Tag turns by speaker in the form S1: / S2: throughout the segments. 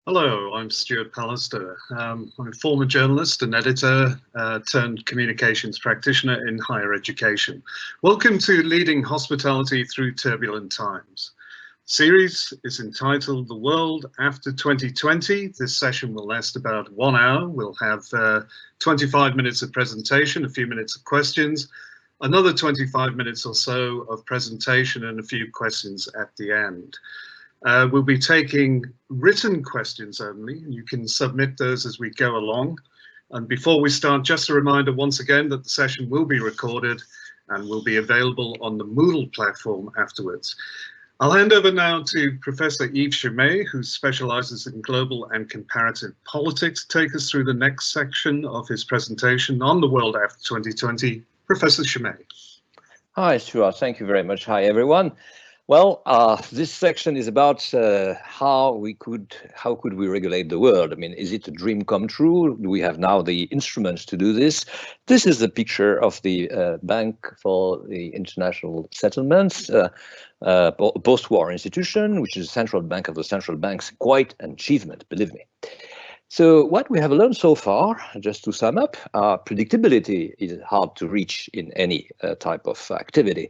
S1: Hello, I'm Stuart Pallister. I'm a former journalist and editor turned communications practitioner in higher education. Welcome to Leading Hospitality Through Turbulent Times. The series is entitled The World After 2020. This session will last about 1 hour. We'll have 25 minutes of presentation, a few minutes of questions, another 25 minutes or so of presentation and a few questions at the end. We'll be taking written questions only. You can submit those as we go along. And before we start, just a reminder once again that the session will be recorded and will be available on the Moodle platform afterwards. I'll hand over now to Professor Yves Schemeil, who specializes in global and comparative politics, to take us through the next section of his presentation on the world after 2020. Professor Schemeil.
S2: Hi, Stuart. Thank you very much. Hi, everyone. Well, this section is about how could we regulate the world? I mean, is it a dream come true? Do we have now the instruments to do this? This is the picture of the Bank for the International Settlements, post-war institution, which is the central bank of the central banks. Quite an achievement, believe me. So what we have learned so far, just to sum up, predictability is hard to reach in any type of activity.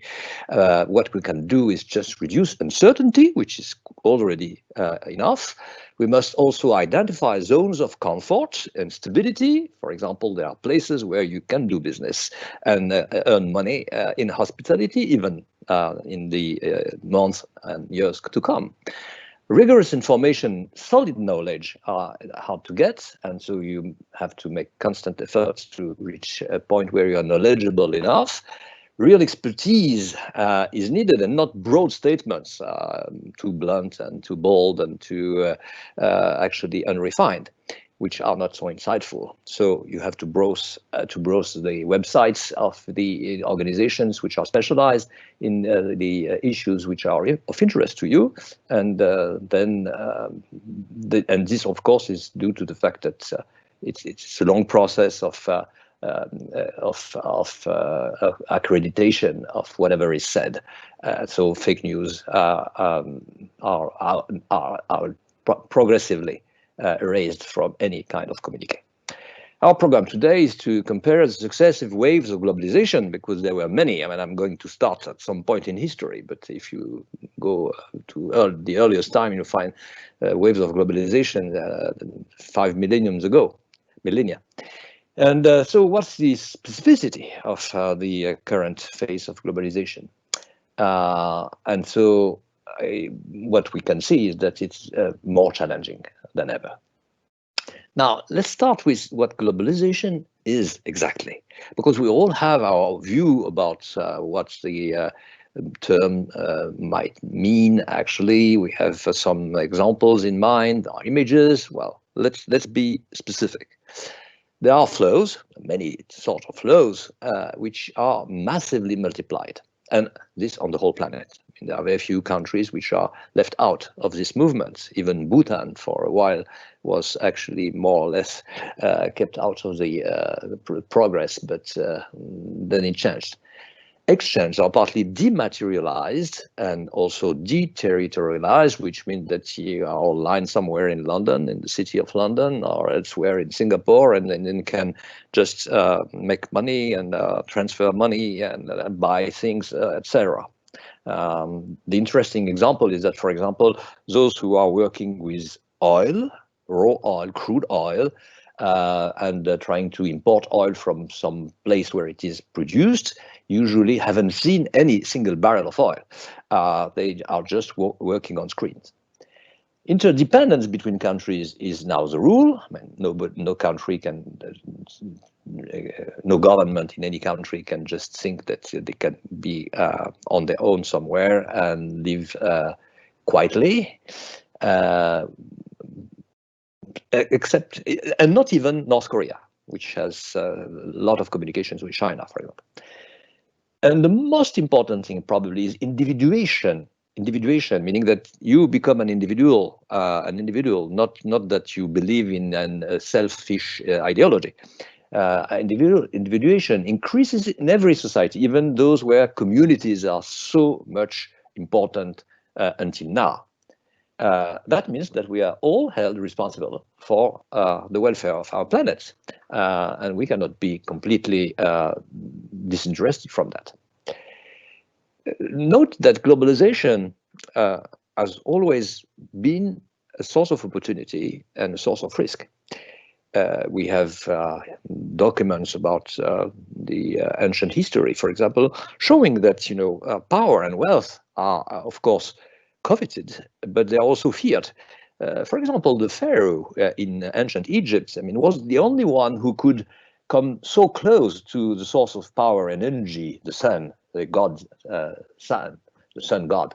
S2: What we can do is just reduce uncertainty, which is already enough. We must also identify zones of comfort and stability. For example, there are places where you can do business and earn money in hospitality, even in the months and years to come. Rigorous information, solid knowledge are hard to get, and so you have to make constant efforts to reach a point where you are knowledgeable enough. Real expertise is needed, and not broad statements, too blunt and too bold and too actually unrefined, which are not so insightful. So you have to browse the websites of the organizations which are specialized in the issues which are of interest to you, and and this, of course, is due to the fact that it's a long process of accreditation of whatever is said. So fake news are progressively erased from any kind of communique. Our program today is to compare the successive waves of globalization, because there were many. I mean, I'm going to start at some point in history, but if you go to the earliest time, you'll find waves of globalization 5 millennia ago. And so what's the specificity of the current phase of globalization? And so what we can see is that it's more challenging than ever. Now, let's start with what globalization is exactly, because we all have our view about what the term might mean. Actually, we have some examples in mind, our images. Well, let's be specific. There are flows, many sort of flows, which are massively multiplied, and this on the whole planet. There are very few countries which are left out of this movement. Even Bhutan, for a while, was actually more or less kept out of the progress, but then it changed. Exchanges are partly dematerialized and also deterritorialized, which means that you are all lined somewhere in London, in the city of London, or elsewhere in Singapore, and then can just make money and transfer money and buy things, etc. The interesting example is that, for example, those who are working with oil, raw oil, crude oil, and trying to import oil from some place where it is produced, usually haven't seen any single barrel of oil. They are just working on screens. Interdependence between countries is now the rule. I mean, no country can, no government in any country can just think that they can be on their own somewhere and live quietly. Except, and not even North Korea, which has a lot of communications with China, for example. And the most important thing probably is individuation, meaning that you become an individual, not that you believe in a selfish ideology. Individuation increases in every society, even those where communities are so much important until now. that means that we are all held responsible for the welfare of our planet, and we cannot be completely disinterested from that. Note that globalization has always been a source of opportunity and a source of risk. We have documents about the ancient history, for example, showing that power and wealth are, of course, coveted, but they are also feared. For example, the pharaoh in ancient Egypt, was the only one who could come so close to the source of power and energy, the sun, the god, the sun god.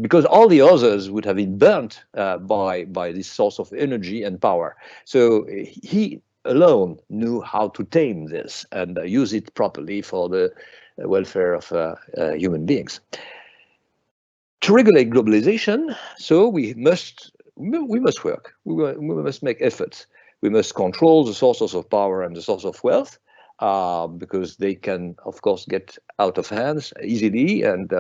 S2: Because all the others would have been burnt by this source of energy and power. So he alone knew how to tame this and use it properly for the welfare of human beings. To regulate globalization, so we must work. We must make efforts. We must control the sources of power and the source of wealth, because they can, of course, get out of hands easily, and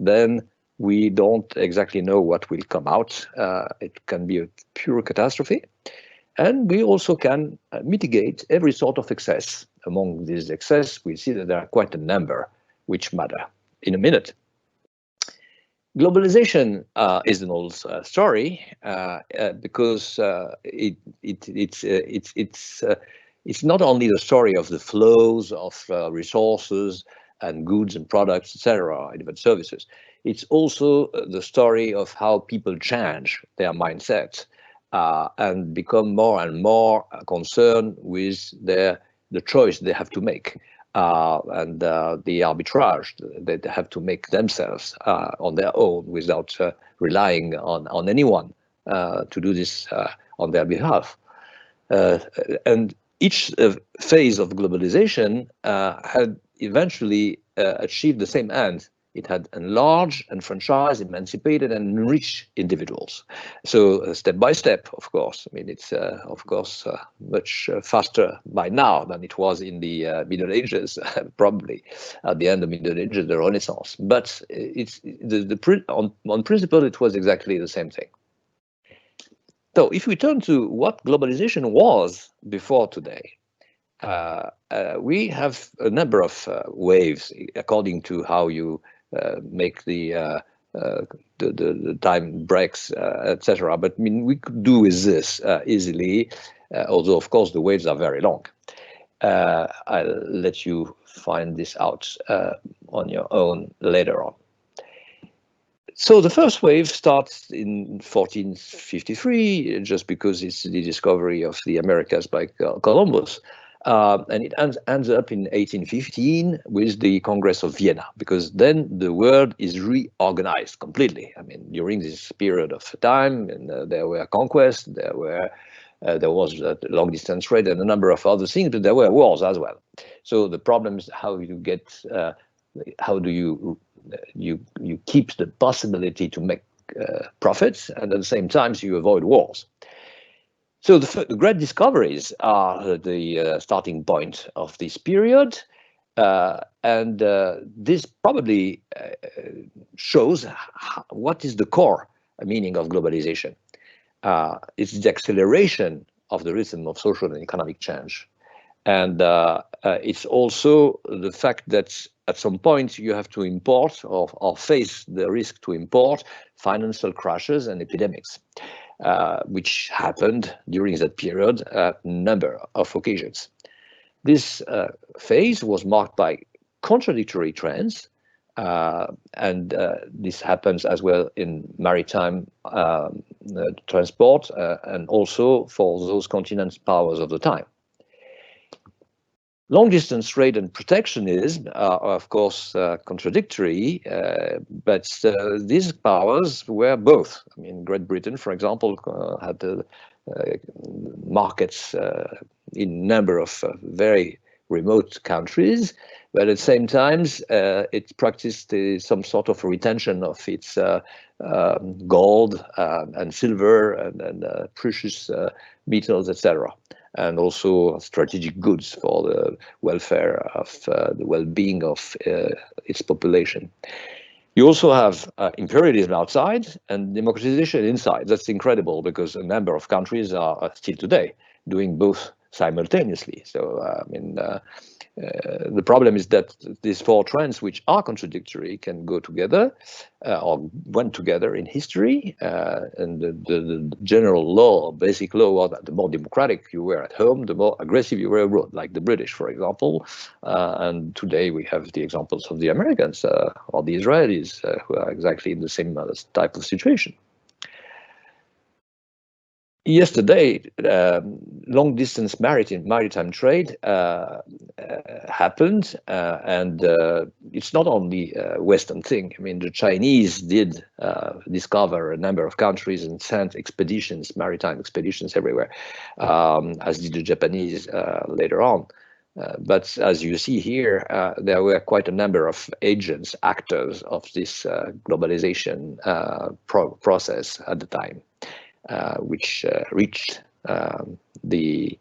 S2: then we don't exactly know what will come out. It can be a pure catastrophe. And we also can mitigate every sort of excess. Among these excess, we see that there are quite a number which matter in a minute. Globalization is an old story because it's not only the story of the flows of resources and goods and products, etc., and even services. It's also the story of how people change their mindset and become more and more concerned with the choice they have to make. And the arbitrage that they have to make themselves on their own without relying on anyone to do this on their behalf. And each phase of globalization had eventually achieved the same end. It had enlarged, enfranchised, emancipated, and enriched individuals. So step by step, of course. It's of course much faster by now than it was in the Middle Ages, probably at the end of the Middle Ages, the Renaissance. But it's on principle, it was exactly the same thing. So if we turn to what globalization was before today, we have a number of waves according to how you make the time breaks, etc. But we could do with this easily, although of course the waves are very long. I'll let you find this out on your own later on. So the first wave starts in 1453, just because it's the discovery of the Americas by Columbus. And it ends up in 1815 with the Congress of Vienna, because then the world is reorganized completely. During this period of time, and there were conquests, there was long distance trade and a number of other things, but there were wars as well. So the problem is how do you keep the possibility to make profits, and at the same time you avoid wars. So the great discoveries are the starting point of this period, and this probably shows what is the core meaning of globalization. It's the acceleration of the rhythm of social and economic change. And it's also the fact that at some point you have to import or face the risk to import financial crashes and epidemics, which happened during that period at a number of occasions. This phase was marked by contradictory trends, and this happens as well in maritime transport and also for those continent powers of the time. Long-distance trade and protectionism are, of course, contradictory, but these powers were both. Great Britain, for example, had markets in a number of very remote countries, but at the same time, it practiced some sort of retention of its gold and silver and precious metals, etc., and also strategic goods for the welfare of the well-being of its population. You also have imperialism outside and democratization inside. That's incredible because a number of countries are still today doing both simultaneously. So, the problem is that these four trends, which are contradictory, can go together or went together in history. And the general law, basic law, was that the more democratic you were at home, the more aggressive you were abroad, like the British, for example. And today we have the examples of the Americans or the Israelis, who are exactly in the same type of situation. Yesterday, long-distance maritime trade happened, and it's not only a Western thing. I mean, the Chinese did discover a number of countries and sent expeditions, maritime expeditions everywhere, as did the Japanese later on. But as you see here, there were quite a number of agents, actors of this globalization process at the time. Which reached the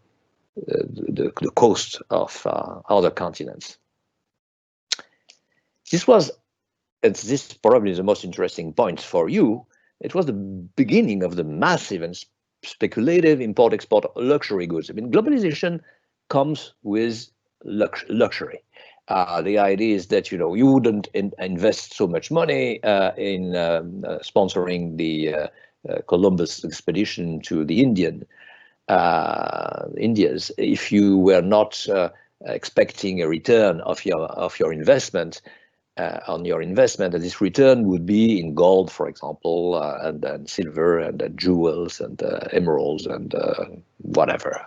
S2: coast of other continents. This was, and this probably is the most interesting point for you, it was the beginning of the massive and speculative import-export luxury goods. I mean, globalization comes with luxury. The idea is that, you wouldn't invest so much money in sponsoring the Columbus expedition to the Indias if you were not expecting a return of your investment on your investment, and this return would be in gold, for example, and then silver and jewels and emeralds and whatever.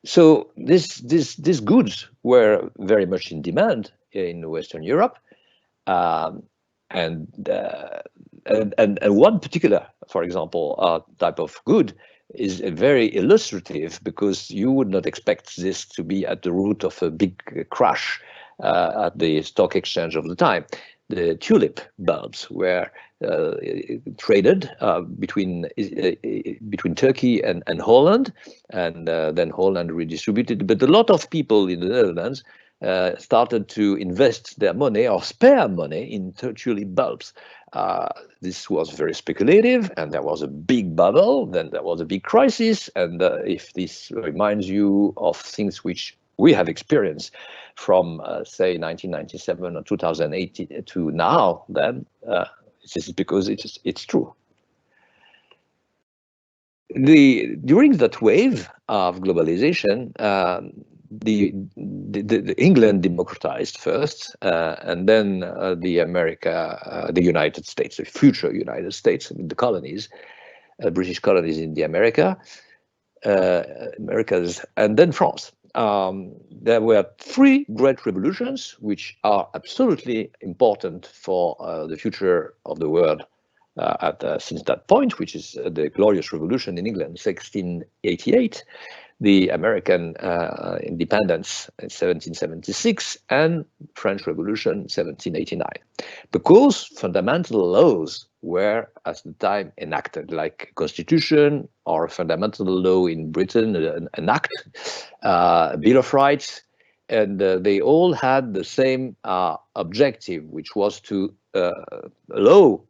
S2: So these goods were very much in demand in Western Europe, and one particular, for example, type of good is very illustrative because you would not expect this to be at the root of a big crash at the stock exchange of the time. The tulip bulbs were traded between Turkey and Holland, and then Holland redistributed. But a lot of people in the Netherlands started to invest their money or spare money in tulip bulbs. This was very speculative, and there was a big bubble, then there was a big crisis, and if this reminds you of things which we have experienced from, say, 1997 or 2008 to now, then this is because it's true. During that wave of globalization, the England democratized first, and then the United States, the future United States, I mean, the colonies, British colonies in the Americas, and then France. There were three great revolutions which are absolutely important for the future of the world since that point, which is the Glorious Revolution in England, 1688, the American independence in 1776, and French Revolution 1789, because fundamental laws were at the time enacted, like Constitution or a fundamental law in Britain, an act, a Bill of Rights, and they all had the same objective, which was to allow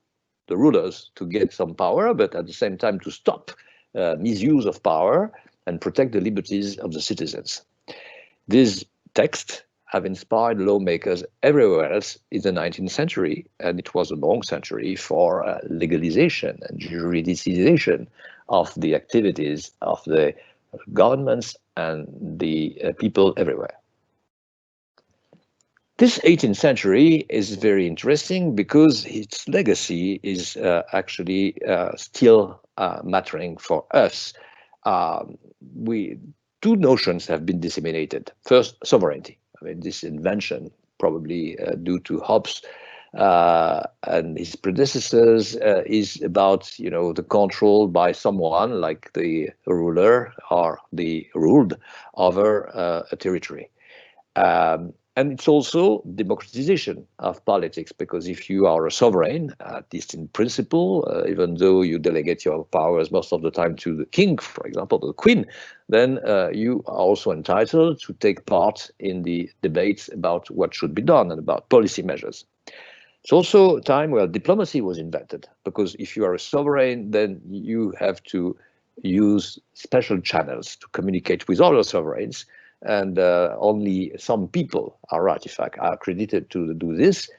S2: the rulers to get some power, but at the same time to stop misuse of power and protect the liberties of the citizens. These texts have inspired lawmakers everywhere else in the 19th century, and it was a long century for legalization and juridicization of the activities of the governments and the people everywhere. This 18th century is very interesting because its legacy is actually still mattering for us. Two notions have been disseminated. First, sovereignty. I mean, this invention, probably due to Hobbes and his predecessors, is about the control by someone, like the ruler or the ruled over a territory. And it's also democratization of politics, because if you are a sovereign, at least in principle, even though you delegate your powers most of the time to the king, for example, the queen, then you are also entitled to take part in the debates about what should be done and about policy measures. It's also a time where diplomacy was invented, because if you are a sovereign, then you have to use special channels to communicate with other sovereigns, and only some people are accredited to do this,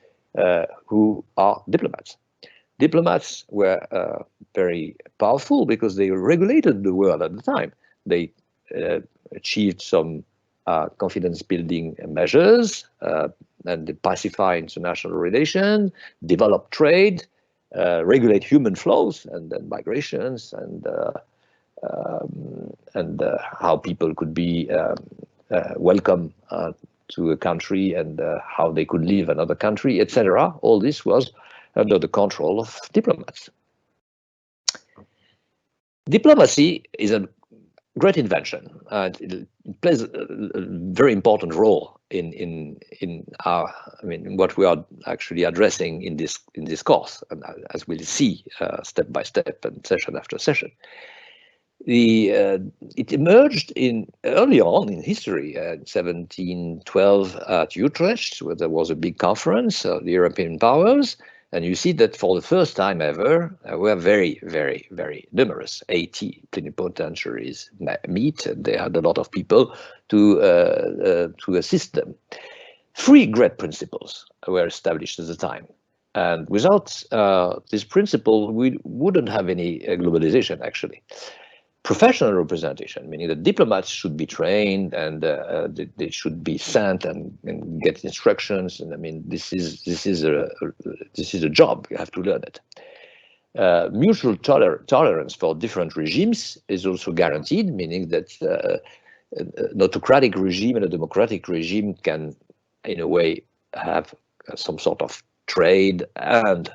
S2: who are diplomats. Diplomats were very powerful because they regulated the world at the time. They achieved some confidence-building measures, and they pacify international relations, develop trade, regulate human flows and then migrations, and how people could be welcome to a country, and how they could live in another country, etc. All this was under the control of diplomats. Diplomacy is a great invention. It plays a very important role in our, what we are actually addressing in this course, and as we'll see step by step and session after session. It emerged early on in history, in 1712 at Utrecht, where there was a big conference of the European powers. And you see that for the first time ever, were very, very, very numerous. 80 plenipotentiaries meet, and they had a lot of people to assist them. 3 great principles were established at the time. And without this principle, we wouldn't have any globalization, actually. Professional representation, meaning that diplomats should be trained, and they should be sent and get instructions. And this is a job. You have to learn it. Mutual tolerance for different regimes is also guaranteed, meaning that an autocratic regime and a democratic regime can, in a way, have some sort of trade and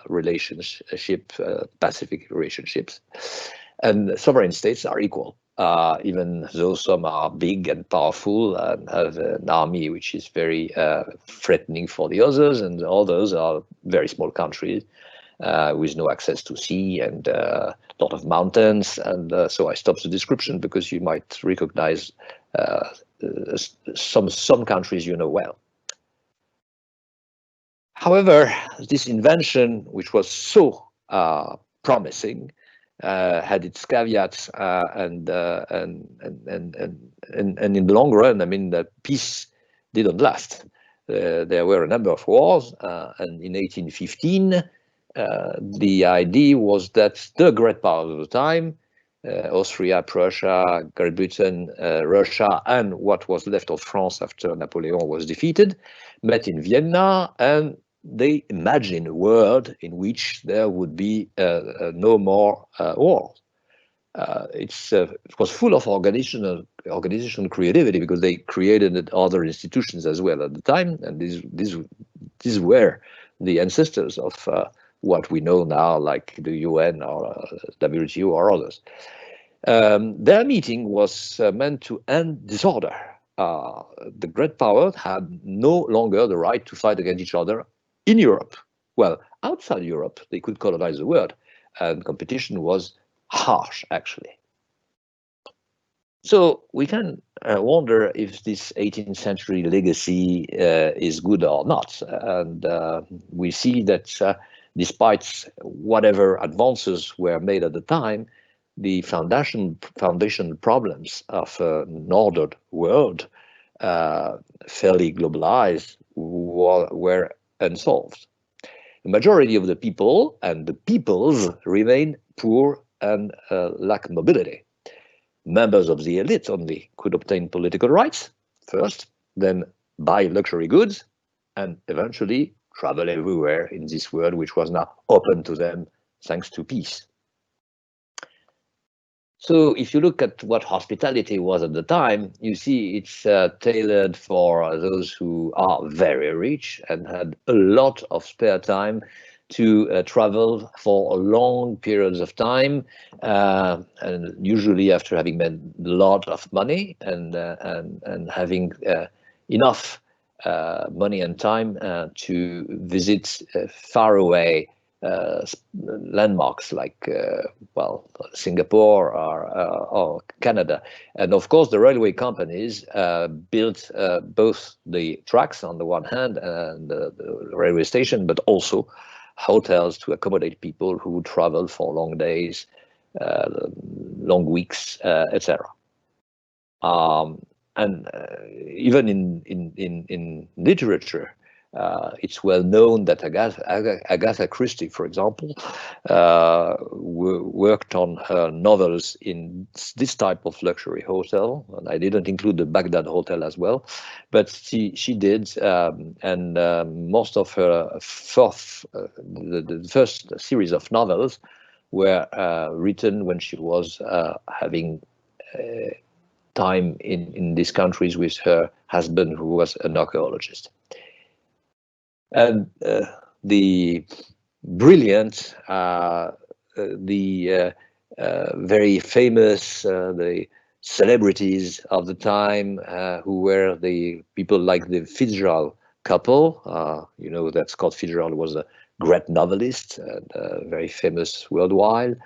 S2: relationship, pacific relationships. And sovereign states are equal, even though some are big and powerful and have an army which is very threatening for the others, and others are very small countries with no access to sea and a lot of mountains. And so I stopped the description because you might recognize some countries you know well. However, this invention, which was so promising, had its caveats, and in the long run, the peace didn't last. There were a number of wars, and in 1815, the idea was that the great powers of the time, Austria, Prussia, Great Britain, Russia, and what was left of France after Napoleon was defeated, met in Vienna, and they imagined a world in which there would be no more wars. It was full of organizational creativity, because they created other institutions as well at the time, and these were the ancestors of what we know now, like the UN or WTO or others. Their meeting was meant to end disorder. The great powers had no longer the right to fight against each other in Europe. Well, outside Europe, they could colonize the world, and competition was harsh, actually. So we can wonder if this 18th century legacy is good or not. And we see that despite whatever advances were made at the time, the foundation problems of an ordered world, fairly globalized, were unsolved. The majority of the people and the peoples remain poor and lack mobility. Members of the elite only could obtain political rights first, then buy luxury goods, and eventually travel everywhere in this world, which was now open to them thanks to peace. So if you look at what hospitality was at the time, you see it's tailored for those who are very rich and had a lot of spare time to travel for long periods of time, and usually after having made a lot of money and having enough money and time to visit faraway landmarks like well, Singapore or Canada. And of course, the railway companies built both the tracks on the one hand and the railway station, but also hotels to accommodate people who travel for long days, long weeks, etc. And even in literature, it's well known that Agatha Christie, for example, worked on her novels in this type of luxury hotel. And I didn't include the Baghdad Hotel as well, but she did. And most of her the first series of novels were written when she was having time in these countries with her husband, who was an archaeologist. And the brilliant, very famous, the celebrities of the time, who were the people like the Fitzgerald couple. You know that Scott Fitzgerald was a great novelist and very famous worldwide.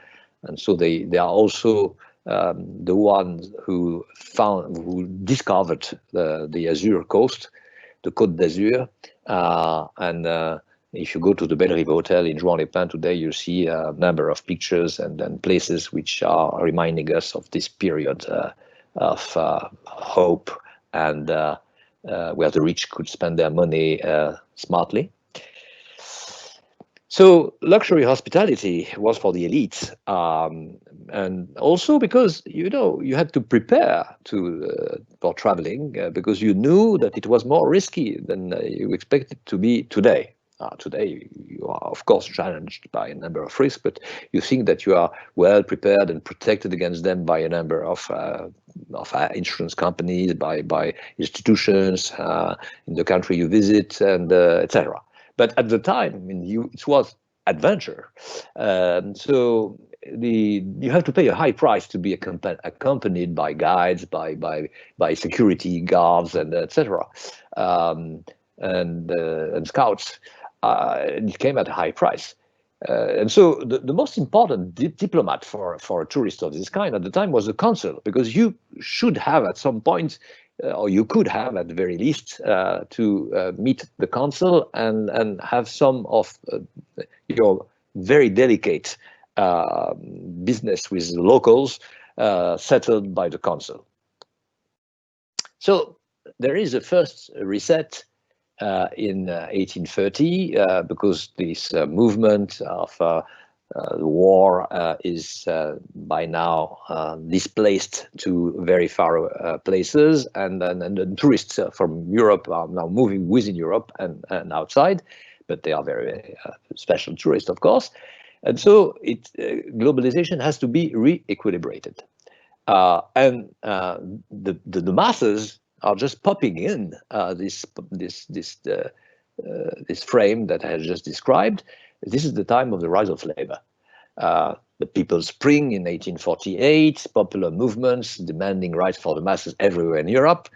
S2: And so they are also the ones who discovered the Azure coast, the Côte d'Azur. And if you go to the Belle Rive Hotel in Juan-les-Pins today, you see a number of pictures and places which are reminding us of this period of hope and where the rich could spend their money smartly. So luxury hospitality was for the elite, and also because you had to prepare for traveling because you knew that it was more risky than you expected to be today. Today you are of course challenged by a number of risks, but you think that you are well prepared and protected against them by a number of insurance companies, by institutions in the country you visit, and etc. But at the time, I mean, it was adventure. So you have to pay a high price to be accompanied by guides, by security guards, and etc. And scouts. It came at a high price. And so the most important diplomat for a tourist of this kind at the time was the consul, because you should have at some point, or you could have at the very least, to meet the consul and have some of your very delicate business with the locals settled by the consul. So there is a first reset in 1830 because this movement of the war is by now displaced to very far places, and the tourists from Europe are now moving within Europe and outside, but they are very special tourists, of course. And so globalization has to be re-equilibrated. And the masses are just popping in this frame that I had just described. This is the time of the rise of labor. The People's Spring in 1848, popular movements demanding rights for the masses everywhere in Europe,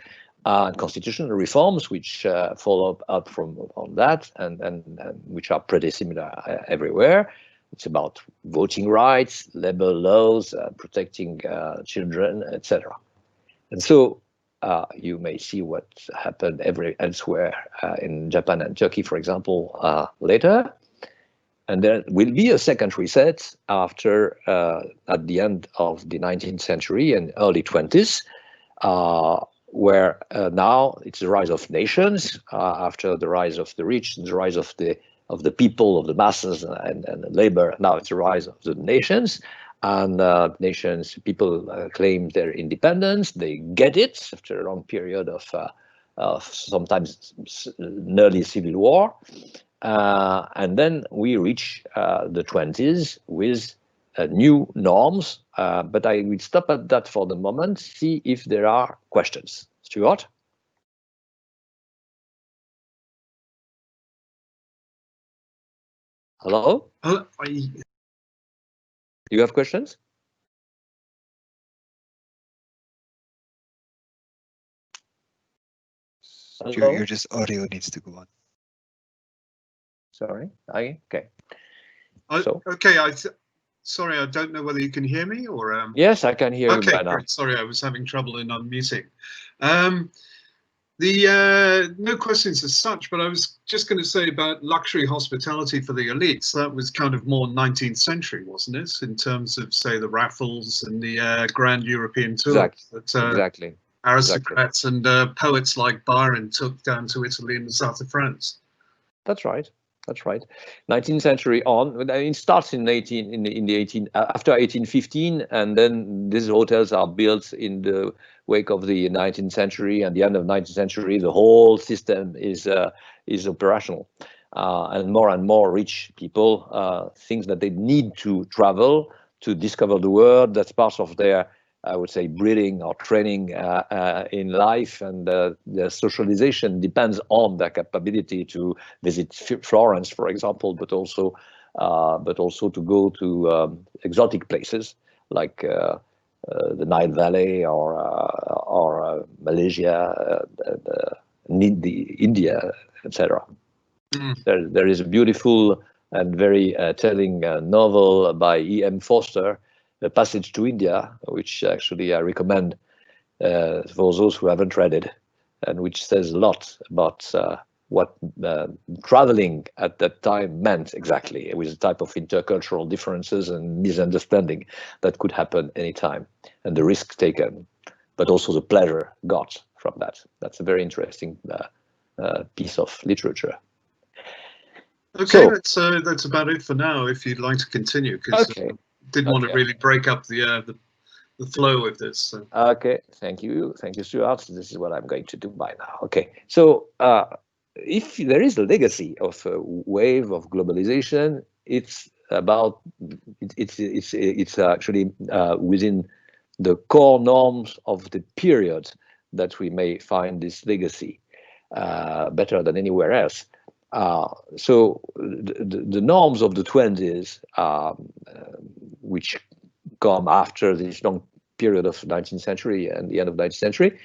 S2: and constitutional reforms which follow up from that and which are pretty similar everywhere. It's about voting rights, labor laws, protecting children, etc. And so you may see what happened elsewhere in Japan and Turkey, for example, later. And there will be a second reset after, at the end of the 19th century and early 20s, where now it's the rise of nations after the rise of the rich, the rise of the people, of the masses and labor. Now it's the rise of the nations, and people claim their independence. They get it after a long period of sometimes nearly civil war. And then we reach the 20s with new norms. But I will stop at that for the moment, see if there are questions. Stuart? Hello? You have questions?
S3: Your just audio needs to go on.
S2: Sorry. Okay.
S1: Okay, sorry, I don't know whether you can hear me or.
S2: Yes, I can hear you
S1: Okay,
S2: by now.
S1: great. Sorry, I was having trouble in unmuting. No questions as such, but I was just going to say about luxury hospitality for the elites. That was kind of more 19th century, wasn't it? In terms of, say, the raffles and the grand European tours that
S2: Exactly.
S1: aristocrats and poets like Byron took down to Italy and the south of France.
S2: That's right. That's right. 19th century on. It starts in after 1815, and then these hotels are built in the wake of the 19th century and the end of 19th century. The whole system is operational, and more rich people think that they need to travel to discover the world. That's part of their, I would say, breeding or training in life, and their socialization depends on their capability to visit Florence, for example, but also to go to exotic places like the Nile Valley or Malaysia, India, etc. There is a beautiful and very telling novel by E.M. Forster, A Passage to India, which actually I recommend for those who haven't read it, and which says a lot about what traveling at that time meant exactly, with the type of intercultural differences and misunderstanding that could happen anytime, and the risk taken, but also the pleasure got from that. That's a very interesting piece of literature.
S1: Okay, so that's about it for now. If you'd like to continue, because didn't want to really break up the flow of this. So.
S2: Okay, thank you, Stuart. This is what I'm going to do by now. Okay, so if there is a legacy of a wave of globalization, it's actually within the core norms of the period that we may find this legacy better than anywhere else. So the norms of the 20s, which come after this long period of 19th century and the end of 19th century,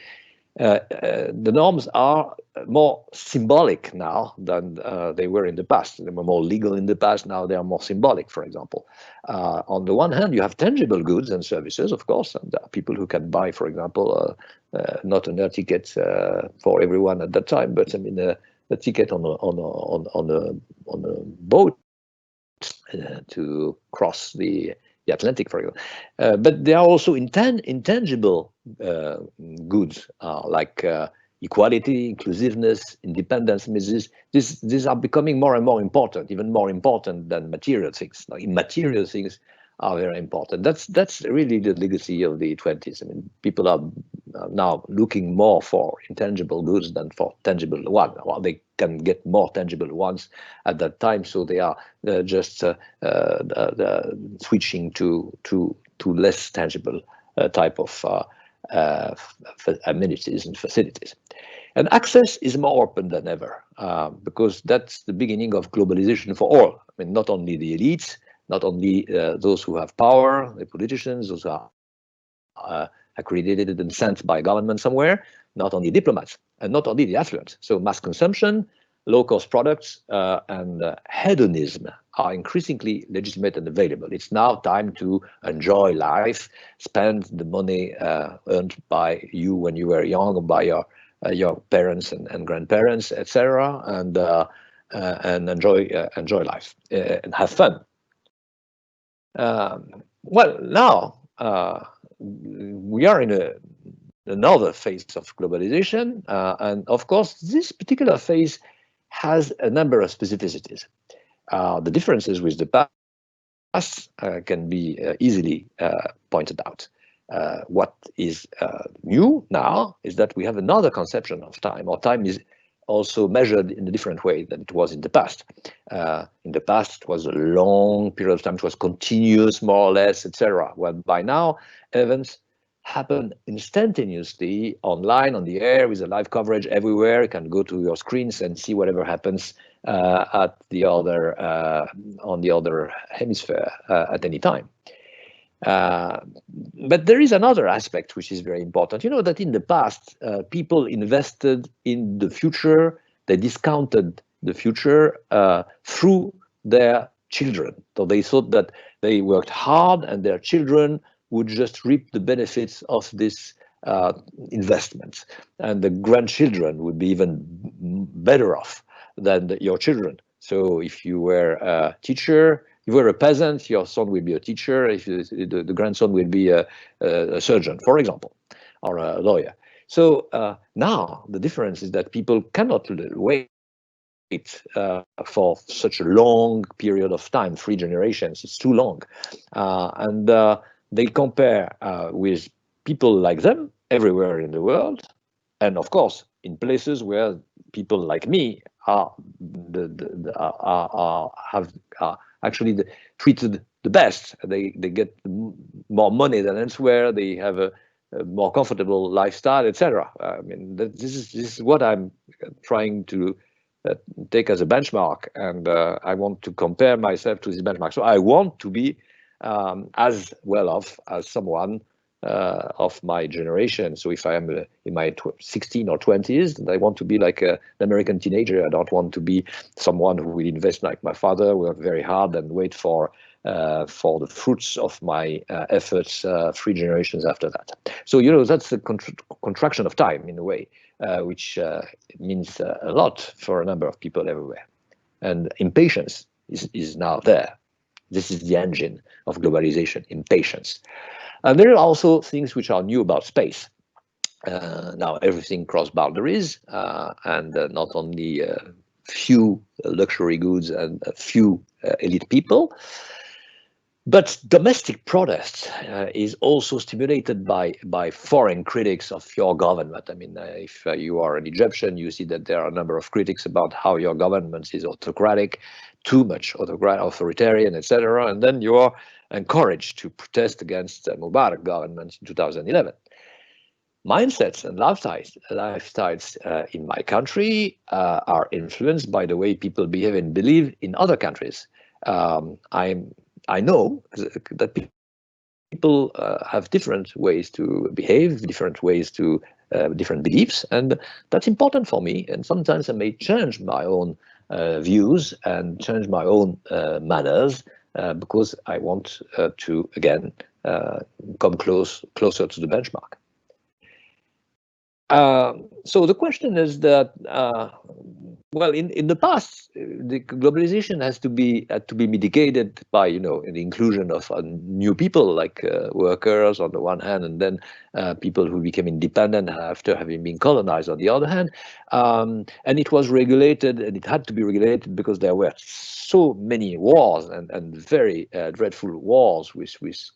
S2: the norms are more symbolic now than they were in the past. They were more legal in the past. Now they are more symbolic, for example. On the one hand, you have tangible goods and services, of course, and there are people who can buy, for example, not an air ticket for everyone at that time, but I mean a ticket on a boat to cross the Atlantic, for example. But there are also intangible goods like equality, inclusiveness, independence. I mean, these are becoming more and more important, even more important than material things. Now, immaterial things are very important. That's really the legacy of the 20s. I mean, people are now looking more for intangible goods than for tangible ones. Well, they can get more tangible ones at that time, so they are just switching to less tangible type of amenities and facilities. And access is more open than ever because that's the beginning of globalization for all. I mean, not only the elites, not only those who have power, the politicians, those who are accredited and sent by government somewhere, not only diplomats, and not only the affluent. So mass consumption, low-cost products, and hedonism are increasingly legitimate and available. It's now time to enjoy life, spend the money earned by you when you were young, or by your parents and grandparents, etc., and enjoy life and have fun. Well, now we are in another phase of globalization, and of course, this particular phase has a number of specificities. The differences with the past can be easily pointed out. What is new now is that we have another conception of time, or time is also measured in a different way than it was in the past. In the past, it was a long period of time, it was continuous, more or less, etc. Well, by now, events happen instantaneously, online, on the air, with a live coverage everywhere. You can go to your screens and see whatever happens at the other on the other hemisphere at any time. But there is another aspect which is very important. You know that in the past, people invested in the future, they discounted the future through their children. So they thought that they worked hard and their children would just reap the benefits of this investment, and the grandchildren would be even better off than your children. So if you were a teacher, if you were a peasant, your son will be a teacher. If the grandson will be a surgeon, for example, or a lawyer. So now the difference is that people cannot wait for such a long period of time, 3 generations. It's too long, and they compare with people like them everywhere in the world, and of course in places where people like me are actually treated the best. They get more money than elsewhere. They have a more comfortable lifestyle, etc. I mean, this is what I'm trying to take as a benchmark, and I want to compare myself to this benchmark. So I want to be as well off as someone of my generation. So if I am in my 16 or 20s, then I want to be like an American teenager. I don't want to be someone who will invest like my father, work very hard and wait for the fruits of my efforts 3 generations after that. So, you know, that's a contraction of time in a way, which means a lot for a number of people everywhere. And impatience is now there. This is the engine of globalization, impatience. And there are also things which are new about space. Now everything cross boundaries, and not only few luxury goods and a few elite people, but domestic protest is also stimulated by foreign critics of your government. I mean, if you are an Egyptian, you see that there are a number of critics about how your government is autocratic, too much authoritarian, etc. And then you are encouraged to protest against the Mubarak government in 2011. Mindsets and lifestyles in my country are influenced by the way people behave and believe in other countries. I know that people have different ways to behave, different ways to different beliefs, and that's important for me. And sometimes I may change my own views and change my own manners because I want to again come closer to the benchmark. So the question is that, well, in the past, the globalization had to be mitigated by, you know, the inclusion of new people like workers on the one hand, and then people who became independent after having been colonized on the other hand. And it was regulated, and it had to be regulated because there were so many wars and very dreadful wars with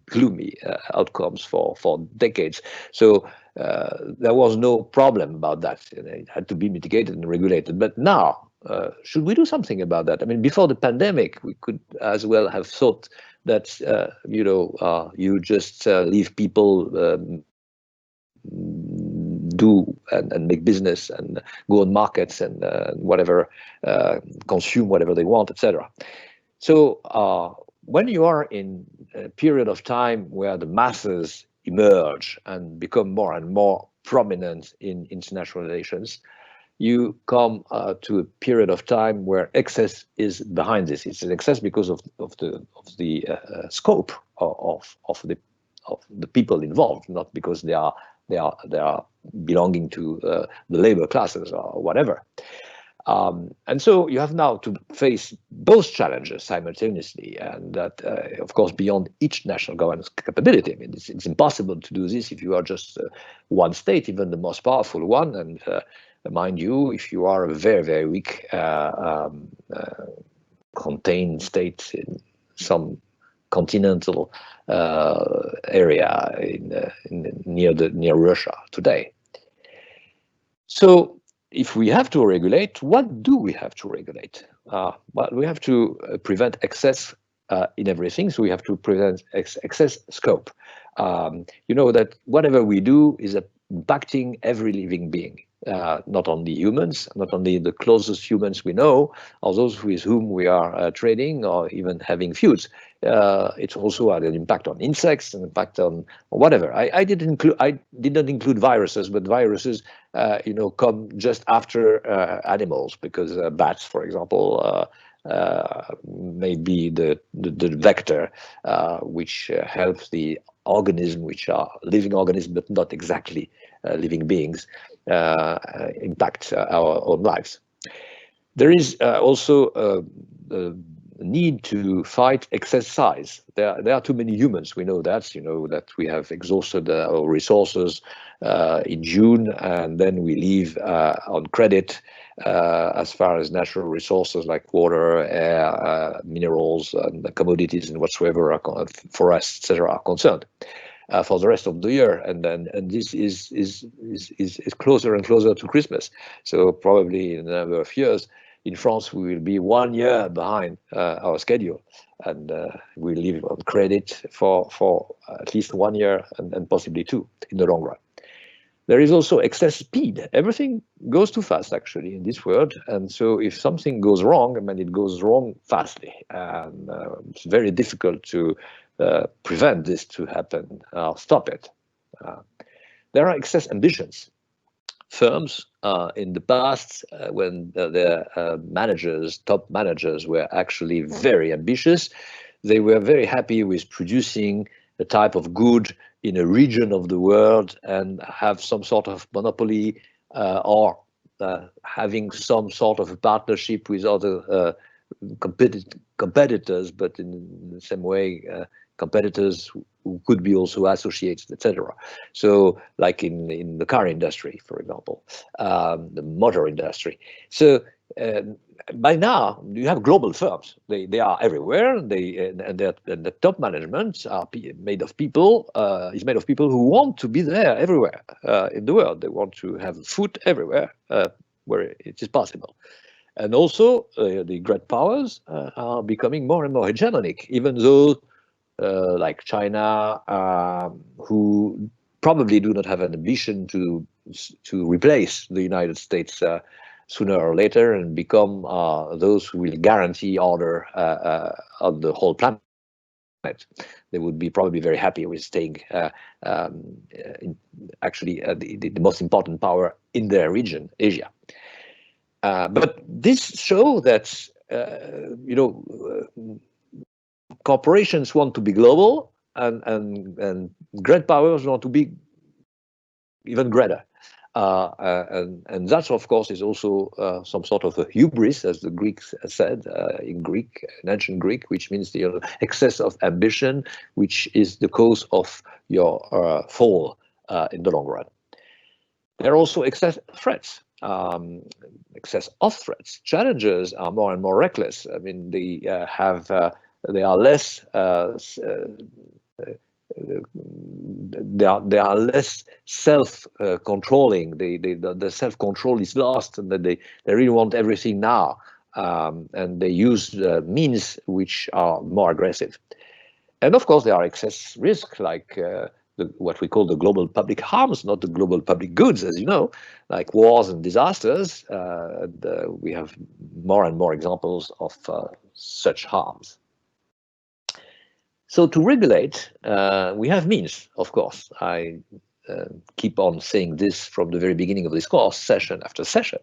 S2: gloomy outcomes for decades. So there was no problem about that. It had to be mitigated and regulated. But now, should we do something about that? I mean, before the pandemic, we could as well have thought that, you know, you just leave people do and make business and go on markets and whatever, consume whatever they want, etc. So when you are in a period of time where the masses emerge and become more and more prominent in international relations, you come to a period of time where excess is behind this. It's an excess because of the scope of the people involved, not because they are belonging to the labor classes or whatever. And so you have now to face both challenges simultaneously, and that, of course, beyond each national government's capability. I mean, it's impossible to do this if you are just one state, even the most powerful one. And mind you, if you are a very, very weak contained state in some continental area near Russia today. So if we have to regulate, what do we have to regulate? Well, we have to prevent excess in everything. So we have to prevent excess scope. You know that whatever we do is impacting every living being, not only humans, not only the closest humans we know, or those with whom we are trading or even having feuds. It's also had an impact on insects, an impact on whatever. I did not include viruses, but viruses, you know, come just after animals, because bats, for example, may be the vector which helps the organism, which are living organisms but not exactly living beings, impact our own lives. There is also a need to fight excess size. There are too many humans. We know that. You know that we have exhausted our resources in June, and then we leave on credit as far as natural resources like water, air, minerals, and commodities, and whatsoever, forests, etc., are concerned. For the rest of the year, and this is closer and closer to Christmas. So probably in a number of years, in France, we will be 1 year behind our schedule, and we live on credit for at least 1 year and possibly 2 in the long run. There is also excess speed. Everything goes too fast, actually, in this world. And so if something goes wrong, I mean, it goes wrong fastly. And it's very difficult to prevent this to happen or stop it. There are excess ambitions. Firms in the past, when their managers, top managers, were actually very ambitious, they were very happy with producing a type of good in a region of the world and have some sort of monopoly or having some sort of a partnership with other competitors, but in the same way, competitors who could be also associates, etc. So like in the car industry, for example, the motor industry. So by now you have global firms. They are everywhere. And the top management are made of people. Is made of people who want to be there everywhere in the world. They want to have a foot everywhere where it is possible. And also the great powers are becoming more and more hegemonic, even though like China, who probably do not have an ambition to replace the United States sooner or later and become those who will guarantee order on the whole planet. They would be probably very happy with staying actually the most important power in their region, Asia. But this shows that corporations want to be global, and great powers want to be even greater. And that, of course, is also some sort of a hubris, as the Greeks said in ancient Greek, which means the excess of ambition, which is the cause of your fall in the long run. There are also excess threats. Excess of threats. Challengers are more and more reckless. I mean, they are less. They are less self-controlling. The self-control is lost, and they really want everything now, and they use means which are more aggressive. And of course, there are excess risks, like what we call the global public harms, not the global public goods, as you know, like wars and disasters. We have more and more examples of such harms. So to regulate, we have means, of course. I keep on saying this from the very beginning of this course, session after session.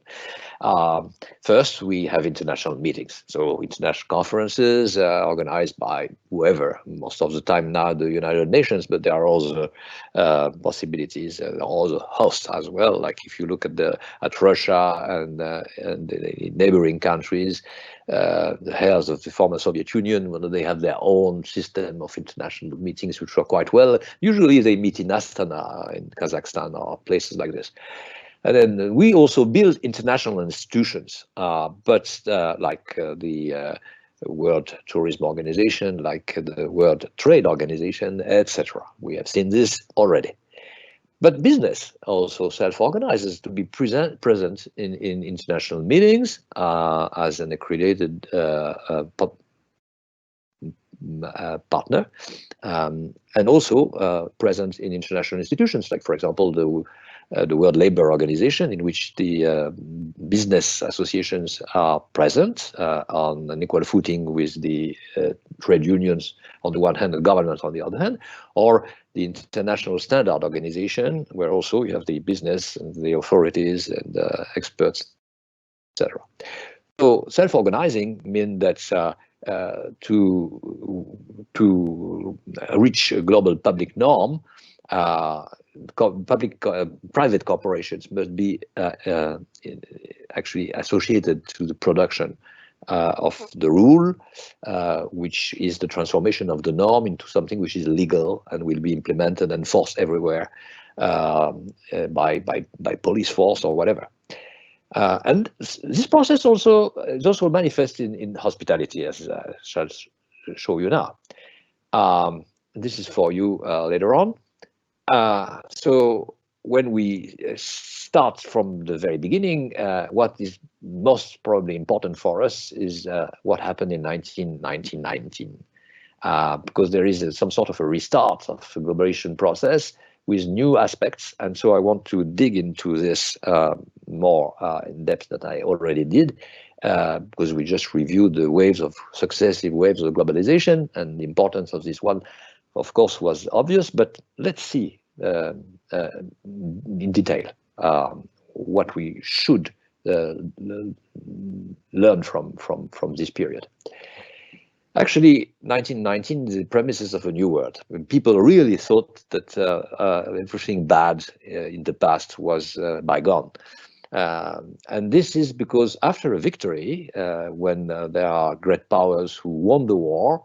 S2: First, we have international meetings. So international conferences organized by whoever, most of the time now the United Nations, but there are also possibilities, other hosts as well. Like if you look at Russia and the neighboring countries, the heirs of the former Soviet Union, when they have their own system of international meetings, which work quite well. Usually they meet in Astana, in Kazakhstan, or places like this. And then we also build international institutions, but like the World Tourism Organization, like the World Trade Organization, etc. We have seen this already. But business also self-organizes to be present in international meetings as an accredited partner, and also present in international institutions, like, for example, the World Labour Organization, in which the business associations are present on an equal footing with the trade unions on the one hand and government on the other hand, or the International Standard Organization, where also you have the business and the authorities and experts, etc. So self-organizing means that to reach a global public norm, private corporations must be actually associated to the production of the rule, which is the transformation of the norm into something which is legal and will be implemented and forced everywhere by police force or whatever. And this process also is also manifest in hospitality, as I shall show you now. This is for you later on. So when we start from the very beginning, what is most probably important for us is what happened in 1919, because there is some sort of a restart of the globalization process with new aspects. And so I want to dig into this more in depth than I already did, because we just reviewed the successive waves of globalization, and the importance of this one, of course, was obvious. But let's see in detail what we should learn from this period. Actually, 1919 is the premises of a new world. When people really thought that everything bad in the past was bygone. And this is because after a victory, when there are great powers who won the war,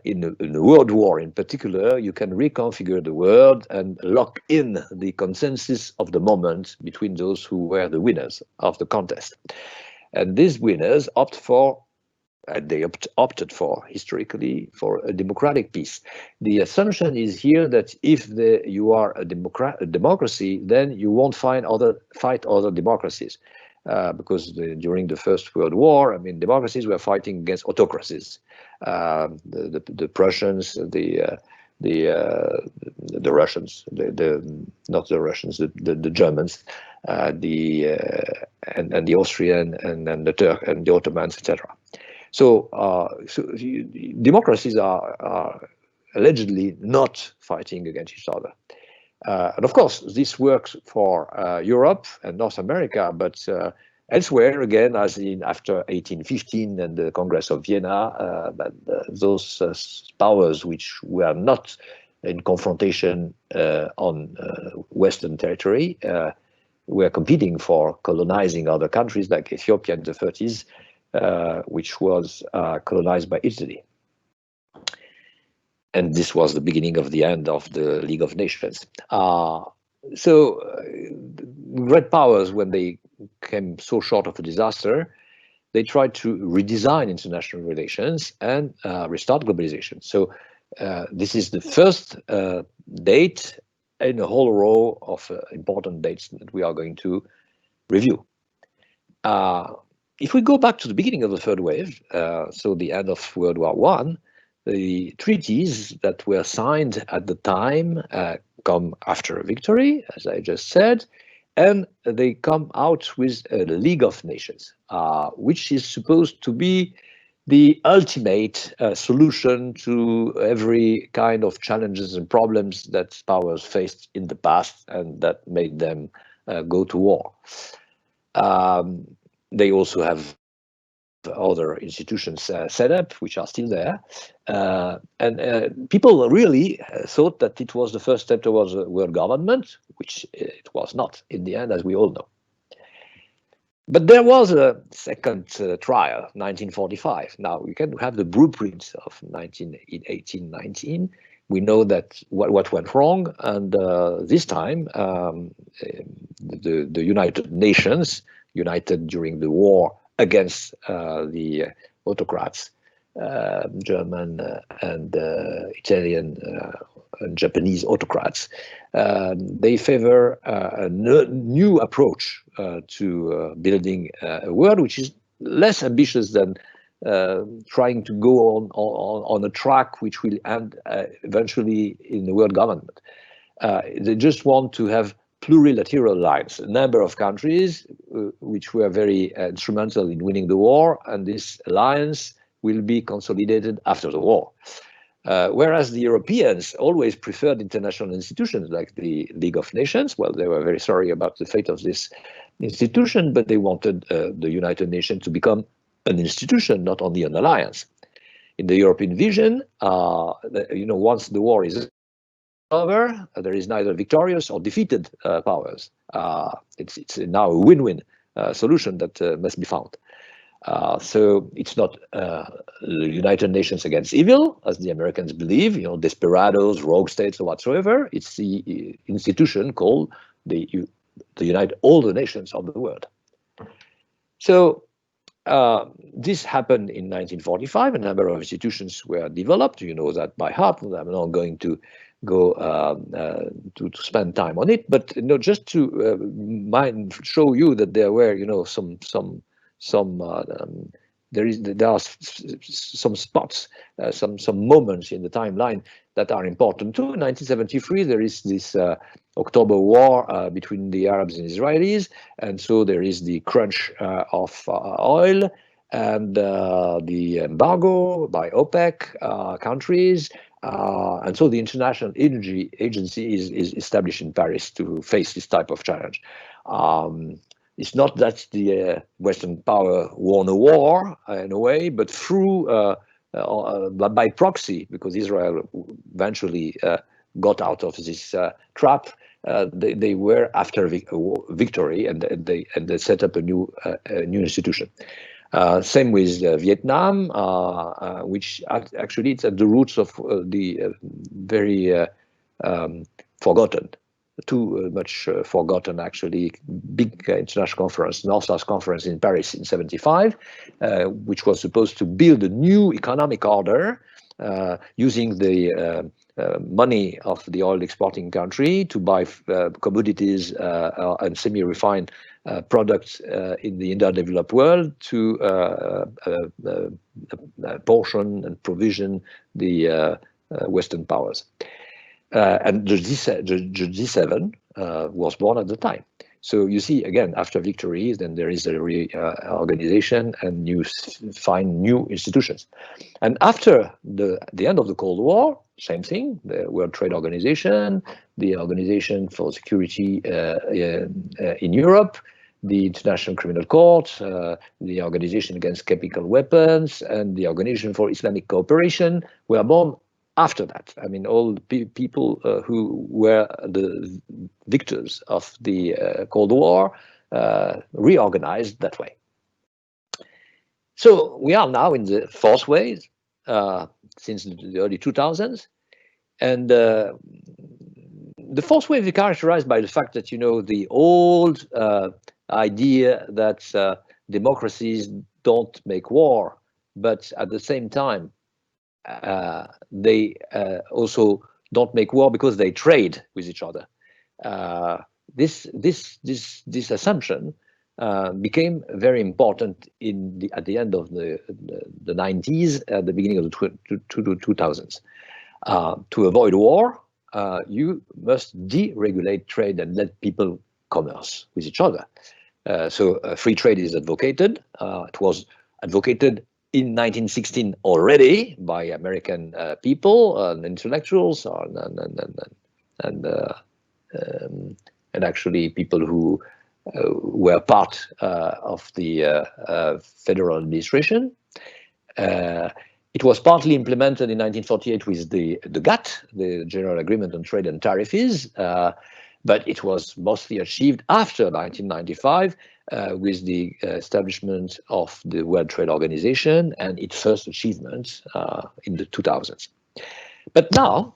S2: in the World War in particular, you can reconfigure the world and lock in the consensus of the moment between those who were the winners of the contest. And these winners opted for, historically, for a democratic peace. The assumption is here that if you are a democracy, then you won't fight other democracies. Because during the First World War, I mean, democracies were fighting against autocracies. The Prussians, the Russians, not the Russians, the Germans, and the Austrian, and the Turk and the Ottomans, etc. So democracies are allegedly not fighting against each other. And of course, this works for Europe and North America, but elsewhere, again, as in after 1815 and the Congress of Vienna, those powers which were not in confrontation on Western territory were competing for colonizing other countries like Ethiopia in the 30s, which was colonized by Italy. And this was the beginning of the end of the League of Nations. Great powers, when they came so short of a disaster, they tried to redesign international relations and restart globalization. So this is the first date in a whole row of important dates that we are going to review. If we go back to the beginning of the third wave, so the end of World War I, the treaties that were signed at the time come after a victory, as I just said, and they come out with a League of Nations, which is supposed to be the ultimate solution to every kind of challenges and problems that powers faced in the past and that made them go to war. They also have other institutions set up, which are still there. And people really thought that it was the first step towards a world government, which it was not in the end, as we all know. But there was a second trial, 1945. Now, we can have the blueprint of 1819. We know that what went wrong, and this time the United Nations, united during the war against the autocrats, German and Italian and Japanese autocrats, they favor a new approach to building a world which is less ambitious than trying to go on a track which will end eventually in the world government. They just want to have plurilateral lines, a number of countries which were very instrumental in winning the war, and this alliance will be consolidated after the war. Whereas the Europeans always preferred international institutions like the League of Nations. Well, they were very sorry about the fate of this institution, but they wanted the United Nations to become an institution, not only an alliance. In the European vision, once the war is over, there is neither victorious or defeated powers. It's now a win-win solution that must be found. So it's not the United Nations against evil, as the Americans believe, desperados, rogue states, or whatsoever. It's the institution called the United all the nations of the world. So this happened in 1945. A number of institutions were developed. You know that by heart. I'm not going to go to spend time on it, but just to show you that there were there are some spots, some moments in the timeline that are important too. In 1973, there is this October War between the Arabs and Israelis, and so there is the crunch of oil and the embargo by OPEC countries, and so the International Energy Agency is established in Paris to face this type of challenge. It's not that the Western power won a war in a way, but through by proxy, because Israel eventually got out of this trap. They were after victory, and they set up a new institution. Same with Vietnam, which actually it's at the roots of the very forgotten. Too much forgotten, actually, big international conference, North-South Conference in Paris in '75, which was supposed to build a new economic order using the money of the oil exporting country to buy commodities and semi-refined products in the underdeveloped world to portion and provision the Western powers. And the G7 was born at the time. So you see, again, after victories, then there is a reorganization and find new institutions. And after the end of the Cold War, same thing, the World Trade Organization, the Organization for Security in Europe, the International Criminal Court, the Organization Against Chemical Weapons, and the Organization for Islamic Cooperation were born after that. I mean, all the people who were the victors of the Cold War reorganized that way. So we are now in the fourth wave since the early 2000s. And the fourth wave is characterized by the fact that, the old idea that democracies don't make war, but at the same time, they also don't make war because they trade with each other. This assumption became very important at the end of the 90s, at the beginning of the 2000s. To avoid war, you must deregulate trade and let people commerce with each other. So free trade is advocated. It was advocated in 1916 already by American people and intellectuals and actually people who were part of the federal administration. It was partly implemented in 1948 with the GATT, the General Agreement on Trade and Tariffs, but it was mostly achieved after 1995 with the establishment of the World Trade Organization and its first achievement in the 2000s. But now,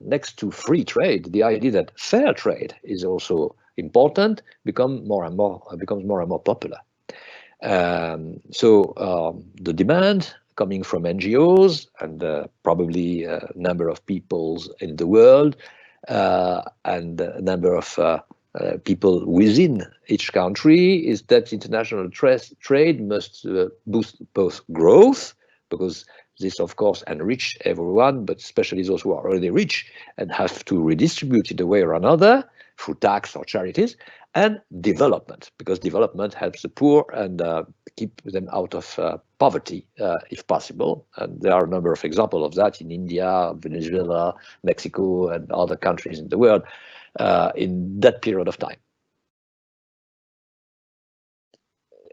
S2: next to free trade, the idea that fair trade is also important becomes more and more popular. So the demand coming from NGOs and probably a number of peoples in the world and a number of people within each country is that international trade must boost both growth, because this, of course, enrich everyone, but especially those who are already rich and have to redistribute it a way or another through tax or charities, and development, because development helps the poor and keep them out of poverty, if possible. And there are a number of examples of that in India, Venezuela, Mexico, and other countries in the world in that period of time.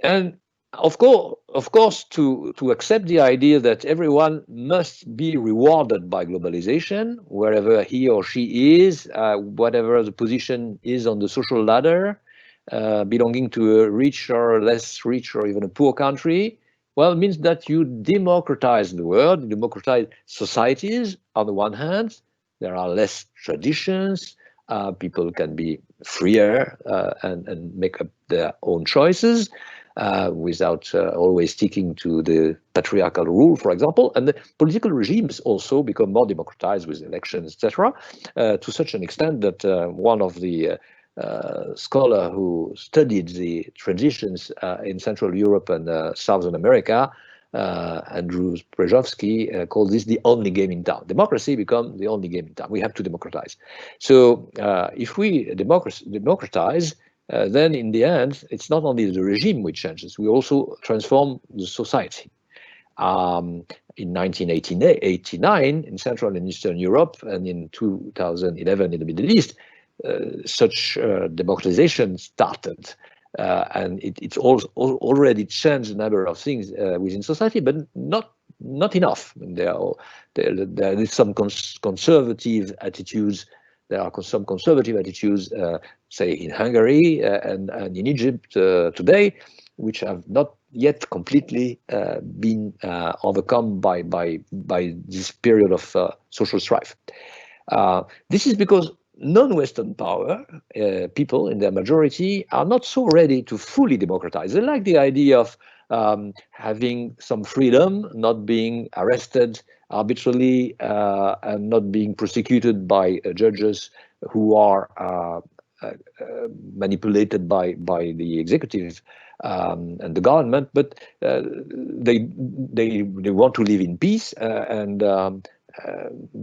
S2: And of course, to accept the idea that everyone must be rewarded by globalization, wherever he or she is, whatever the position is on the social ladder, belonging to a rich or less rich or even a poor country, well, it means that you democratize the world, you democratize societies. On the one hand, there are less traditions, people can be freer and make up their own choices without always sticking to the patriarchal rule, for example. And the political regimes also become more democratized with elections, etc., to such an extent that one of the scholar who studied the transitions in Central Europe and Southern America, Andrew Przejowski, called this the only game in town. Democracy become the only game in town. We have to democratize. So if we democratize, then in the end, it's not only the regime which changes, we also transform the society. In 1989, in Central and Eastern Europe, and in 2011 in the Middle East, such democratization started. And it's already changed a number of things within society, but not enough. There is some conservative attitudes. There are some conservative attitudes, say in Hungary and in Egypt today, which have not yet completely been overcome by this period of social strife. This is because non-Western power people in their majority are not so ready to fully democratize. They like the idea of having some freedom, not being arrested arbitrarily and not being prosecuted by judges who are manipulated by the executive and the government, but they want to live in peace and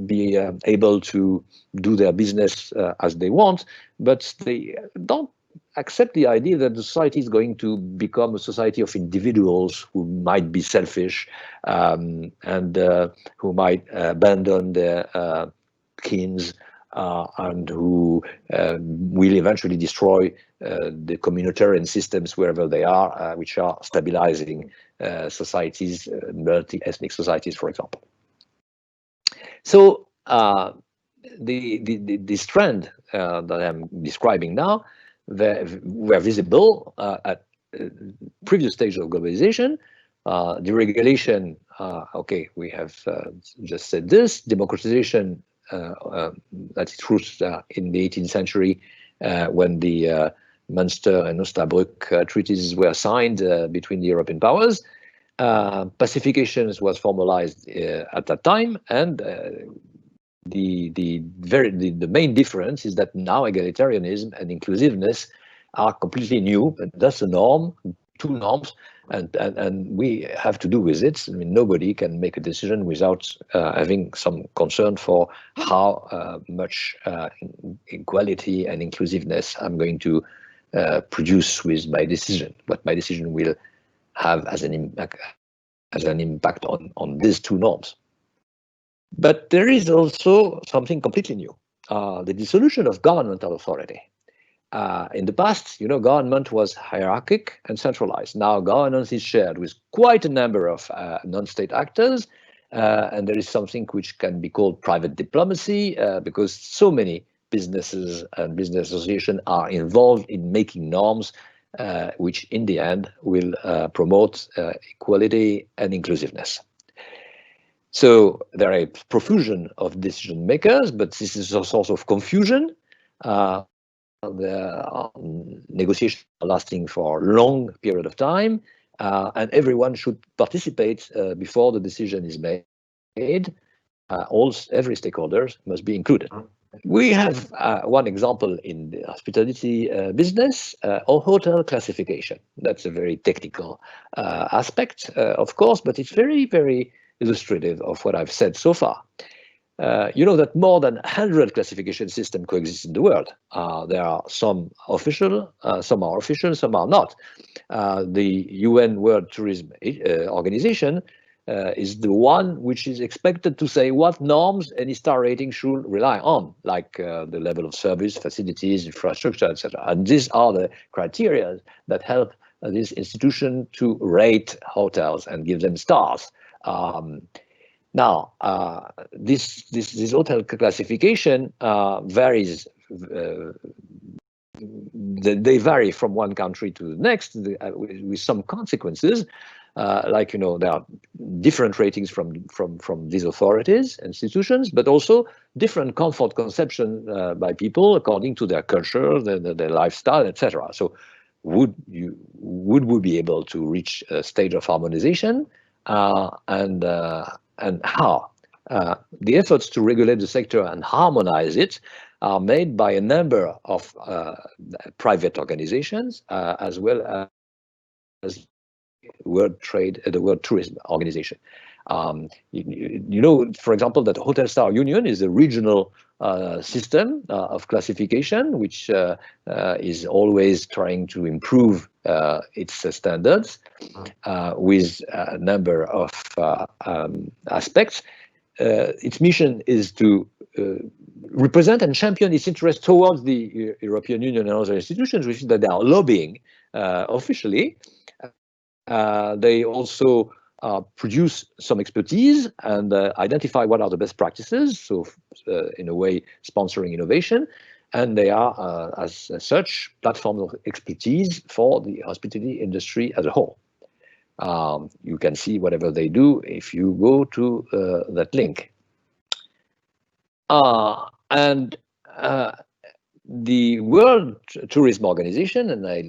S2: be able to do their business as they want, but they don't accept the idea that the society is going to become a society of individuals who might be selfish and who might abandon their kins and who will eventually destroy the communitarian systems wherever they are, which are stabilizing societies, multi-ethnic societies, for example. So this trend that I'm describing now were visible at previous stages of globalization. Deregulation, okay, we have just said this. Democratization, that's truth in the 18th century when the Münster and Osnabrück treaties were signed between the European powers. Pacification was formalized at that time, and the main difference is that now egalitarianism and inclusiveness are completely new, and that's a norm, two norms, and we have to do with it. I mean, nobody can make a decision without having some concern for how much equality and inclusiveness I'm going to produce with my decision, what my decision will have as an impact on these two norms. But there is also something completely new, the dissolution of governmental authority. In the past, government was hierarchic and centralized. Now governance is shared with quite a number of non-state actors, and there is something which can be called private diplomacy, because so many businesses and business associations are involved in making norms which in the end will promote equality and inclusiveness. So there are a profusion of decision makers, but this is a source of confusion. The negotiations are lasting for a long period of time, and everyone should participate before the decision is made. Every stakeholder must be included. We have one example in the hospitality business, or hotel classification. That's a very technical aspect, of course, but it's very, very illustrative of what I've said so far. You know that more than 100 classification systems coexist in the world. There are some official, some are official, some are not. The UN World Tourism Organization is the one which is expected to say what norms any star rating should rely on, like the level of service, facilities, infrastructure, etc. And these are the criteria that help this institution to rate hotels and give them stars. Now, this hotel classification varies. They vary from one country to the next with some consequences. Like, you know, there are different ratings from these authorities, institutions, but also different comfort conception by people according to their culture, their lifestyle, etc. So, would we be able to reach a stage of harmonization, and how? The efforts to regulate the sector and harmonize it are made by a number of private organizations, as well as the World Tourism Organization. You know, for example, that Hotel Star Union is a regional system of classification, which is always trying to improve its standards with a number of aspects. Its mission is to represent and champion its interests towards the European Union and other institutions, which is that they are lobbying officially. They also produce some expertise and identify what are the best practices, so in a way sponsoring innovation, and they are as such platforms of expertise for the hospitality industry as a whole. You can see whatever they do if you go to that link. And the World Tourism Organization, and I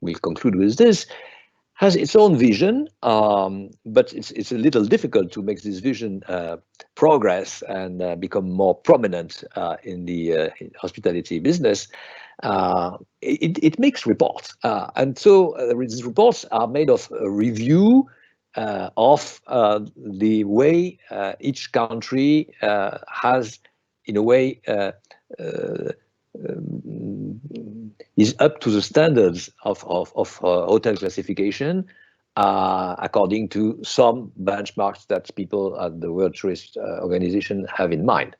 S2: will conclude with this, has its own vision, but it's a little difficult to make this vision progress and become more prominent in the hospitality business. It makes reports, and so these reports are made of a review of the way each country has, in a way, is up to the standards of hotel classification according to some benchmarks that people at the World Tourist Organization have in mind.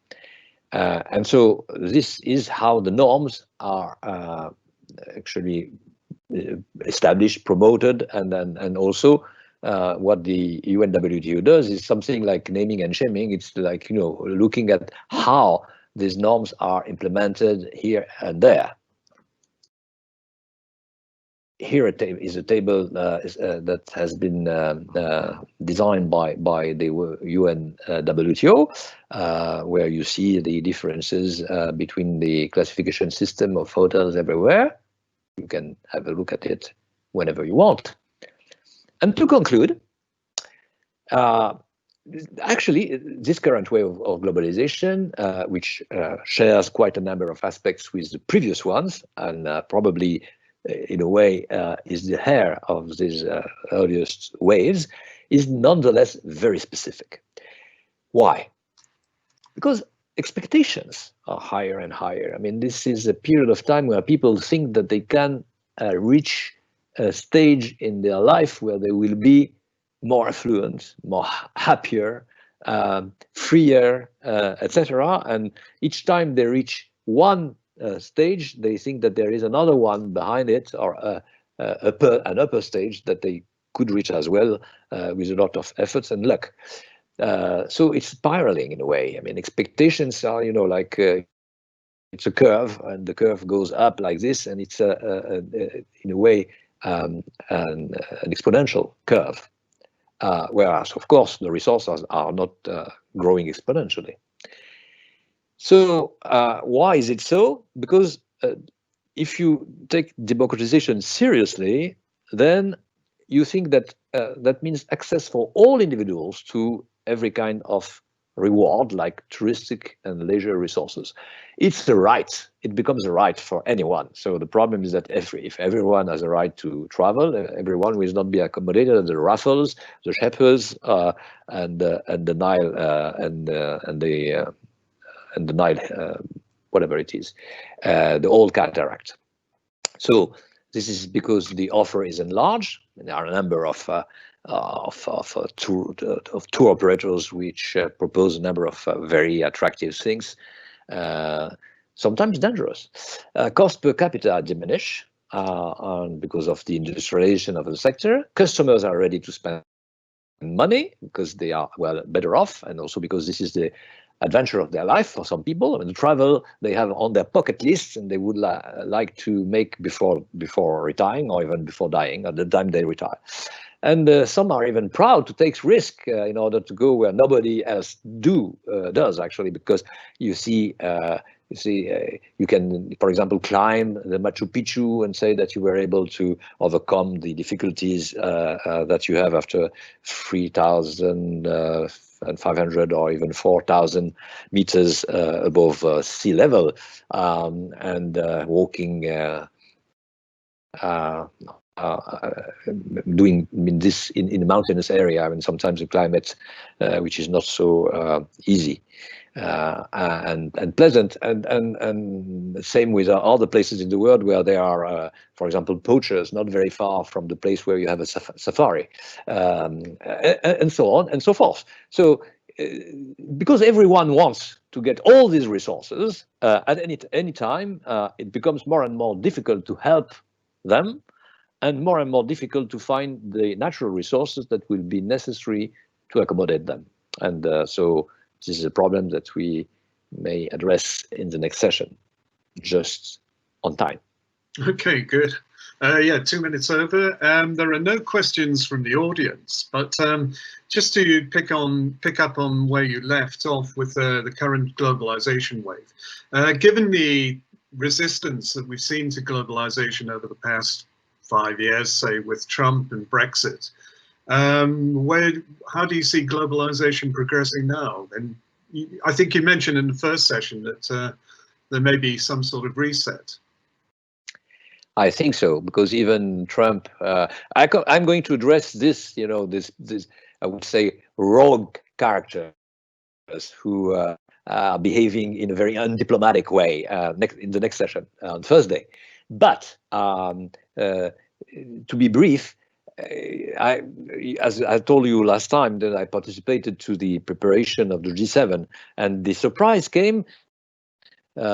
S2: And so this is how the norms are actually established, promoted, and also what the UNWTO does is something like naming and shaming. It's like, you know, looking at how these norms are implemented here and there. Here is a table that has been designed by the UNWTO, where you see the differences between the classification system of hotels everywhere. You can have a look at it whenever you want. And to conclude, actually, this current way of globalization, which shares quite a number of aspects with the previous ones, and probably in a way is the heir of these earliest waves, is nonetheless very specific. Why? Because expectations are higher and higher. I mean, this is a period of time where people think that they can reach a stage in their life where they will be more affluent, more happier, freer, etc. And each time they reach one stage, they think that there is another one behind it, or an upper stage that they could reach as well with a lot of efforts and luck. So it's spiraling in a way. I mean, expectations are, you know, like it's a curve, and the curve goes up like this, and it's in a way an exponential curve. Whereas, of course, the resources are not growing exponentially. So why is it so? Because if you take democratization seriously, then you think that that means access for all individuals to every kind of reward, like touristic and leisure resources. It's a right. It becomes a right for anyone. So the problem is that if everyone has a right to travel, everyone will not be accommodated. The Raffles, the Shepherds, and the Nile, and the Nile, whatever it is, the old cataract. So this is because the offer is enlarged. There are a number of tour operators which propose a number of very attractive things, sometimes dangerous. Cost per capita diminish. and because of the industrialization of the sector. Customers are ready to spend money because they are, well, better off, and also because this is the adventure of their life for some people. I mean, the travel they have on their bucket lists and they would like to make before retiring, or even before dying, at the time they retire. And some are even proud to take risk in order to go where nobody else does, actually, because you see, you can, for example, climb the Machu Picchu and say that you were able to overcome the difficulties that you have after 3,500 or even 4,000 meters above sea level, and walking. Doing this in a mountainous area. I mean, sometimes the climate, which is not so easy and pleasant, and same with other places in the world where there are, for example, poachers not very far from the place where you have a safari, and so on and so forth. So, because everyone wants to get all these resources at any time, it becomes more and more difficult to help them, and more difficult to find the natural resources that will be necessary to accommodate them. And so this is a problem that we may address in the next session, just on time.
S1: Okay, good. Yeah, 2 minutes over. There are no questions from the audience, but just to pick up on where you left off with the current globalization wave, given the resistance that we've seen to globalization over the past 5 years, say with Trump and Brexit, how do you see globalization progressing now? And I think you mentioned in the first session that there may be some sort of reset.
S2: I think so, because even Trump, I'm going to address this, this I would say rogue characters who are behaving in a very undiplomatic way in the next session on Thursday. But to be brief, as I told you last time, that I participated to the preparation of the G7, and the surprise came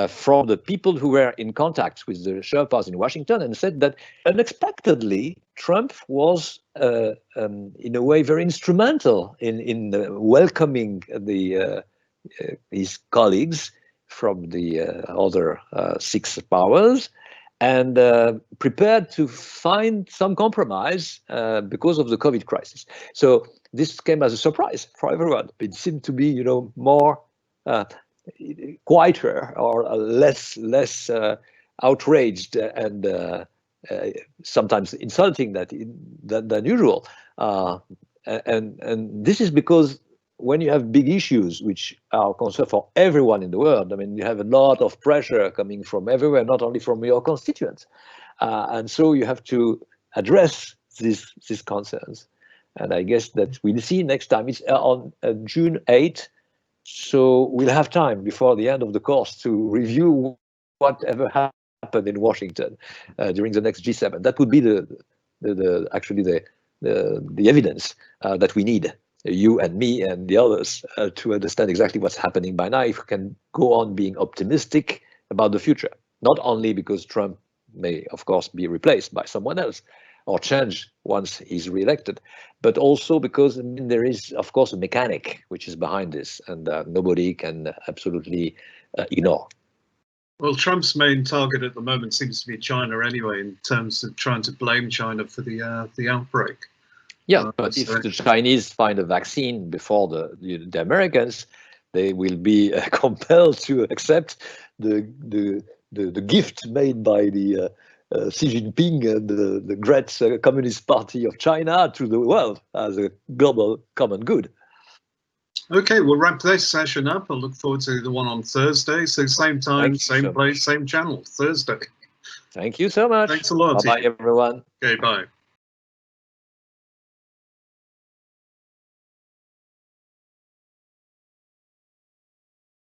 S2: from the people who were in contact with the Sherpas in Washington, and said that unexpectedly Trump was in a way very instrumental in welcoming his colleagues from the other 6 powers, and prepared to find some compromise because of the COVID crisis. So this came as a surprise for everyone. It seemed to be, more quieter or less outraged and sometimes insulting than usual. And this is because when you have big issues which are a concern for everyone in the world, I mean, you have a lot of pressure coming from everywhere, not only from your constituents. And so you have to address these concerns. And I guess that we'll see next time. It's on June 8th. So we'll have time before the end of the course to review whatever happened in Washington during the next G7. That would be actually the evidence that we need, you and me and the others, to understand exactly what's happening by now, if we can go on being optimistic about the future. Not only because Trump may, of course, be replaced by someone else or change once he's re-elected, but also because there is, of course, a mechanic which is behind this, and nobody can absolutely ignore.
S1: Well, Trump's main target at the moment seems to be China anyway, in terms of trying to blame China for the outbreak.
S2: Yeah, but if the Chinese find a vaccine before the Americans, they will be compelled to accept the gift made by the Xi Jinping and the great Communist Party of China to the world as a global common good.
S1: Okay, we'll wrap this session up. I look forward to the one on Thursday. So same time, same place, same channel, Thursday.
S2: Thank you so much.
S1: Thanks a lot.
S2: Bye-bye, everyone.
S1: Okay, bye.